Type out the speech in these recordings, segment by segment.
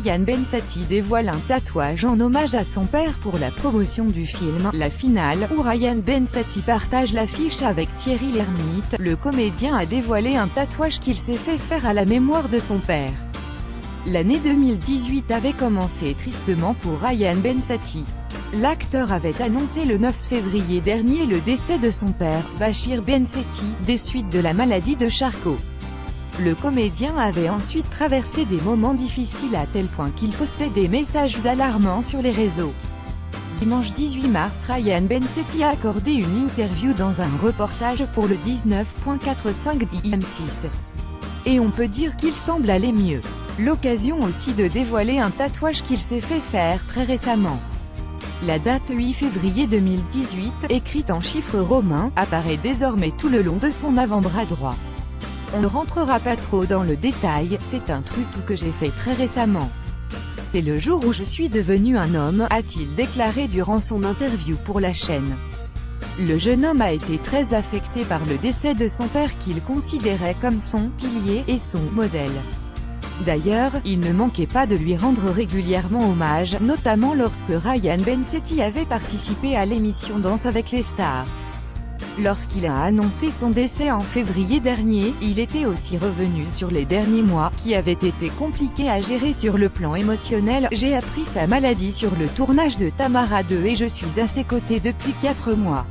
Ryan Bensetti dévoile un tatouage en hommage à son père pour la promotion du film La Finale, où Ryan Bensetti partage l'affiche avec Thierry Lhermitte. Le comédien a dévoilé un tatouage qu'il s'est fait faire à la mémoire de son père. L'année 2018 avait commencé tristement pour Ryan Bensetti. L'acteur avait annoncé le 9 février dernier le décès de son père, Bachir Bensetti, des suites de la maladie de Charcot. Le comédien avait ensuite traversé des moments difficiles à tel point qu'il postait des messages alarmants sur les réseaux. Dimanche 18 mars, Ryan Bensetti a accordé une interview dans un reportage pour le 19.45 d'IM6. Et on peut dire qu'il semble aller mieux. L'occasion aussi de dévoiler un tatouage qu'il s'est fait faire très récemment. La date 8 février 2018, écrite en chiffres romains, apparaît désormais tout le long de son avant-bras droit. On ne rentrera pas trop dans le détail, c'est un truc que j'ai fait très récemment. C'est le jour où je suis devenu un homme, a-t-il déclaré durant son interview pour la chaîne. Le jeune homme a été très affecté par le décès de son père qu'il considérait comme son pilier et son modèle. D'ailleurs, il ne manquait pas de lui rendre régulièrement hommage, notamment lorsque Ryan Bensetti avait participé à l'émission Danse avec les stars. Lorsqu'il a annoncé son décès en février dernier, il était aussi revenu sur les derniers mois, qui avaient été compliqués à gérer sur le plan émotionnel. J'ai appris sa maladie sur le tournage de Tamara 2 et je suis à ses côtés depuis 4 mois.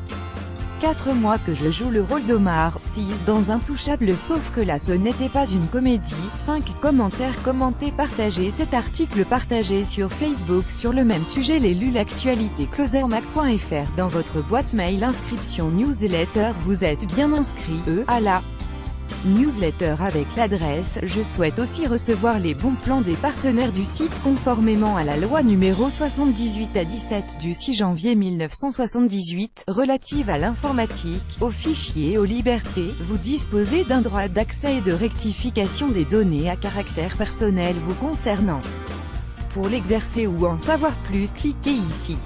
4 mois que je joue le rôle d'Omar Sy dans Intouchable, sauf que là ce n'était pas une comédie. 5 commentaires commentés partagés. Cet article partagé sur Facebook sur le même sujet. Les lu l'actualité closermac.fr dans votre boîte mail. Inscription newsletter. Vous êtes bien inscrit à la newsletter avec l'adresse. Je souhaite aussi recevoir les bons plans des partenaires du site conformément à la loi numéro 78/17 du 6 janvier 1978, relative à l'informatique, aux fichiers, aux libertés. Vous disposez d'un droit d'accès et de rectification des données à caractère personnel vous concernant. Pour l'exercer ou en savoir plus, cliquez ici.